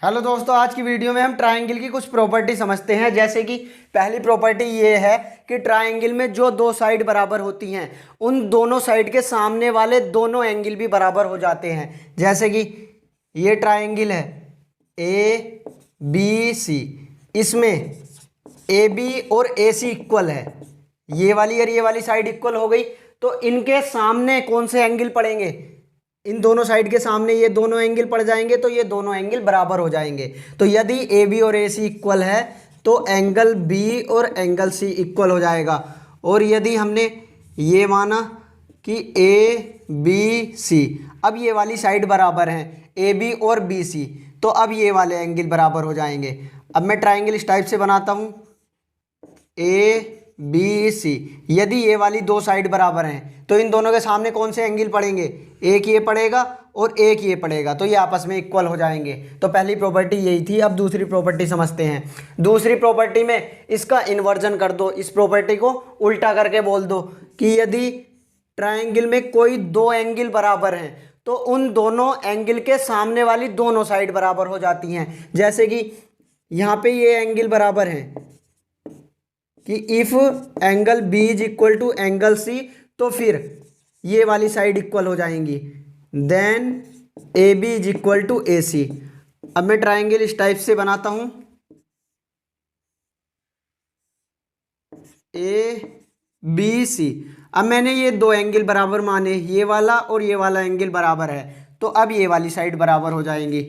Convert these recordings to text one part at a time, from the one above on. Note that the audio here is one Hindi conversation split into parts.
हेलो दोस्तों, आज की वीडियो में हम ट्रायंगल की कुछ प्रॉपर्टी समझते हैं। जैसे कि पहली प्रॉपर्टी ये है कि ट्रायंगल में जो दो साइड बराबर होती हैं उन दोनों साइड के सामने वाले दोनों एंगल भी बराबर हो जाते हैं। जैसे कि ये ट्रायंगल है ए बी सी, इसमें ए बी और ए सी इक्वल है, ये वाली और ये वाली साइड इक्वल हो गई। तो इनके सामने कौन से एंगल पड़ेंगे? इन दोनों साइड के सामने ये दोनों एंगल पड़ जाएंगे, तो ये दोनों एंगल बराबर हो जाएंगे। तो यदि ए बी और ए सी इक्वल है तो एंगल बी और एंगल सी इक्वल हो जाएगा। और यदि हमने ये माना कि ए बी सी, अब ये वाली साइड बराबर है ए बी और बी सी, तो अब ये वाले एंगल बराबर हो जाएंगे। अब मैं ट्राइंगल इस टाइप से बनाता हूँ ए बी सी। यदि ये वाली दो साइड बराबर हैं तो इन दोनों के सामने कौन से एंगल पड़ेंगे? एक ये पड़ेगा और एक ये पड़ेगा, तो ये आपस में इक्वल हो जाएंगे। तो पहली प्रॉपर्टी यही थी। अब दूसरी प्रॉपर्टी समझते हैं। दूसरी प्रॉपर्टी में इसका इन्वर्जन कर दो, इस प्रॉपर्टी को उल्टा करके बोल दो कि यदि ट्रायंगल में कोई दो एंगल बराबर हैं तो उन दोनों एंगल के सामने वाली दोनों साइड बराबर हो जाती हैं। जैसे कि यहाँ पे ये एंगल बराबर हैं कि if angle B is equal to angle C, तो फिर ये वाली साइड इक्वल हो जाएंगी। Then A B is equal to A C. अब मैं ट्राइंगल इस टाइप से बनाता हूं ए बी सी। अब मैंने ये दो एंगल बराबर माने, ये वाला और ये वाला एंगल बराबर है, तो अब ये वाली साइड बराबर हो जाएंगी।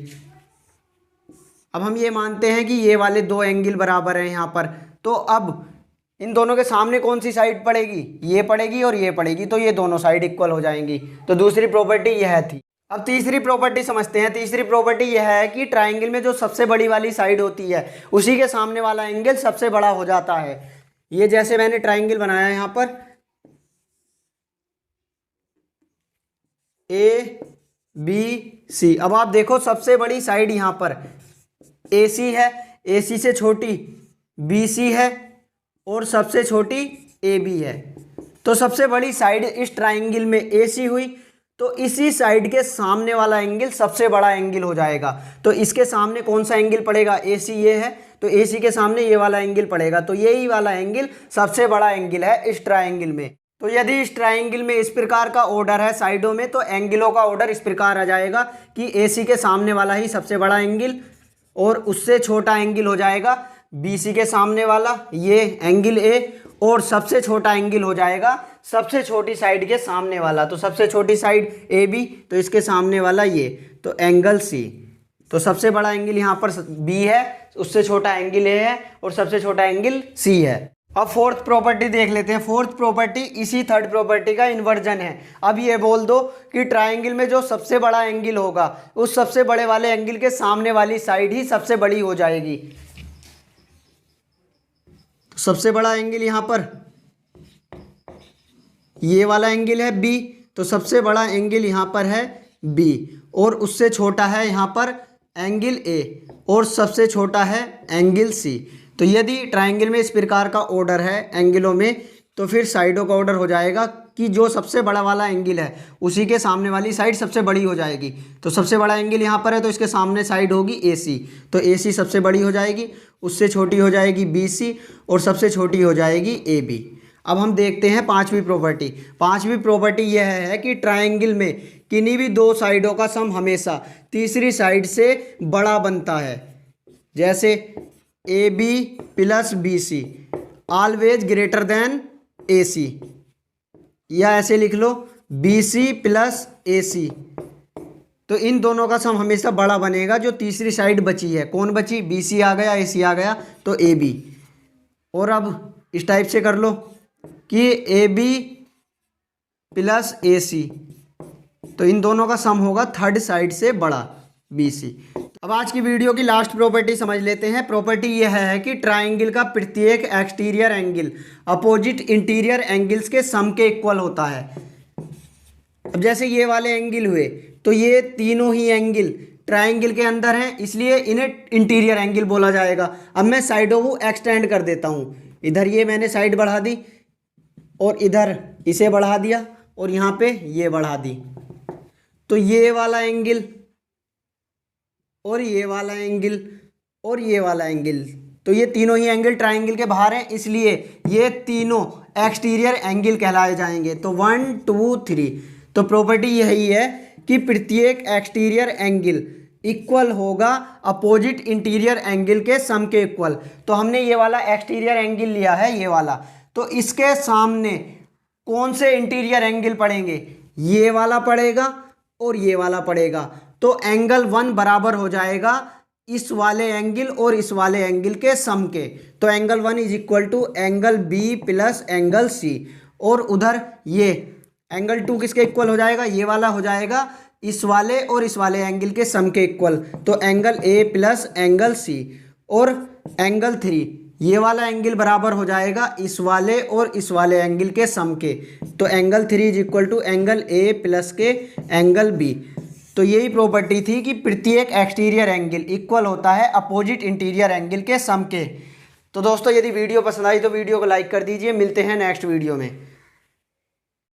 अब हम ये मानते हैं कि ये वाले दो एंगल बराबर हैं यहाँ पर, तो अब इन दोनों के सामने कौन सी साइड पड़ेगी? ये पड़ेगी और ये पड़ेगी, तो ये दोनों साइड इक्वल हो जाएंगी। तो दूसरी प्रॉपर्टी यह थी। अब तीसरी प्रॉपर्टी समझते हैं। तीसरी प्रॉपर्टी यह है कि ट्राइंगल में जो सबसे बड़ी वाली साइड होती है उसी के सामने वाला एंगल सबसे बड़ा हो जाता है। ये जैसे मैंने ट्राइंगल बनाया यहाँ पर ए बी सी। अब आप देखो सबसे बड़ी साइड यहाँ पर ए सी है, ए सी से छोटी बी सी है और सबसे छोटी ए बी है। तो सबसे बड़ी साइड इस ट्राइंगल में ए सी हुई, तो इसी साइड के सामने वाला एंगल सबसे बड़ा एंगल हो जाएगा। तो इसके सामने कौन सा एंगल पड़ेगा? ए सी ये है, तो ए सी के सामने ये वाला एंगल पड़ेगा, तो यही वाला एंगल सबसे बड़ा एंगल है इस ट्राइंगल में। तो यदि इस ट्राइंगल में इस प्रकार का ऑर्डर है साइडों में, तो एंगलों का ऑर्डर इस प्रकार आ जाएगा कि ए सी के सामने वाला ही सबसे बड़ा एंगल और उससे छोटा एंगल हो जाएगा बी सी के सामने वाला ये एंगल ए, और सबसे छोटा एंगल हो जाएगा सबसे छोटी साइड के सामने वाला। तो सबसे छोटी साइड ए बी, तो इसके सामने वाला ये, तो एंगल सी। तो सबसे बड़ा एंगल यहाँ पर बी है, उससे छोटा एंगल ए है और सबसे छोटा एंगल सी है। अब फोर्थ प्रॉपर्टी देख लेते हैं। फोर्थ प्रॉपर्टी इसी थर्ड प्रॉपर्टी का इन्वर्जन है। अब ये बोल दो कि ट्राइंगल में जो सबसे बड़ा एंगल होगा उस सबसे बड़े वाले एंगल के सामने वाली साइड ही सबसे बड़ी हो जाएगी। तो सबसे बड़ा एंगल यहाँ पर ये वाला एंगल है बी, तो सबसे बड़ा एंगल यहाँ पर है बी, और उससे छोटा है यहाँ पर एंगल ए और सबसे छोटा है एंगल सी। तो यदि ट्राइंगल में इस प्रकार का ऑर्डर है एंगलों में, तो फिर साइडों का ऑर्डर हो जाएगा कि जो सबसे बड़ा वाला एंगल है उसी के सामने वाली साइड सबसे बड़ी हो जाएगी। तो सबसे बड़ा एंगल यहाँ पर है, तो इसके सामने साइड होगी ए सी, तो ए सी सबसे बड़ी हो जाएगी, उससे छोटी हो जाएगी बी सी और सबसे छोटी हो जाएगी ए बी। अब हम देखते हैं पांचवी प्रॉपर्टी। पांचवी प्रॉपर्टी यह है कि ट्राइंगल में किन्हीं भी दो साइडों का सम हमेशा तीसरी साइड से बड़ा बनता है। जैसे A B plus B C always greater than A C, या ऐसे लिख लो बी सी प्लस ए सी। तो इन दोनों का सम हमेशा बड़ा बनेगा जो तीसरी साइड बची है। कौन बची? बी सी आ गया, ए सी आ गया, तो ए बी। और अब इस टाइप से कर लो कि ए बी प्लस ए सी, तो इन दोनों का सम होगा थर्ड साइड से बड़ा बी सी। अब आज की वीडियो की लास्ट प्रॉपर्टी समझ लेते हैं। प्रॉपर्टी यह है कि ट्राइंगल का प्रत्येक exterior angle opposite interior angles के सम के इक्वल होता है। अब जैसे ये वाले एंगल हुए, तो ये तीनों ही एंगल ट्राइंगल के अंदर हैं, इसलिए इन्हें इंटीरियर एंगल बोला जाएगा। अब मैं साइडों को एक्सटेंड कर देता हूँ। इधर ये मैंने साइड बढ़ा दी और इधर इसे बढ़ा दिया और यहाँ पे ये बढ़ा दी, तो ये वाला एंगल और ये वाला एंगल और ये वाला एंगल, तो ये तीनों ही एंगल ट्राइंगल के बाहर हैं, इसलिए ये तीनों एक्सटीरियर एंगल कहलाए जाएंगे। तो 1 2 3, तो प्रॉपर्टी यही है कि प्रत्येक एक्सटीरियर एंगल इक्वल होगा अपोजिट इंटीरियर एंगल के सम के इक्वल। तो हमने ये वाला एक्सटीरियर एंगल लिया है, ये वाला, तो इसके सामने कौन से इंटीरियर एंगल पड़ेंगे, ये वाला पड़ेगा और ये वाला पड़ेगा। तो एंगल 1 बराबर हो जाएगा इस वाले एंगल और इस वाले एंगल के सम के। तो angle 1 is equal to angle B plus angle C, और उधर ये एंगल 2 किसके इक्वल हो जाएगा, ये वाला हो जाएगा इस वाले और इस वाले एंगल के सम के इक्वल। तो angle A plus angle C, और एंगल 3 ये वाला एंगल बराबर हो जाएगा इस वाले और इस वाले एंगल के सम के। तो angle 3 is equal to angle A plus के एंगल बी। तो यही प्रॉपर्टी थी कि प्रत्येक एक्सटीरियर एंगल इक्वल होता है अपोजिट इंटीरियर एंगल के सम के। तो दोस्तों यदि वीडियो पसंद आई तो वीडियो को लाइक कर दीजिए। मिलते हैं नेक्स्ट वीडियो में।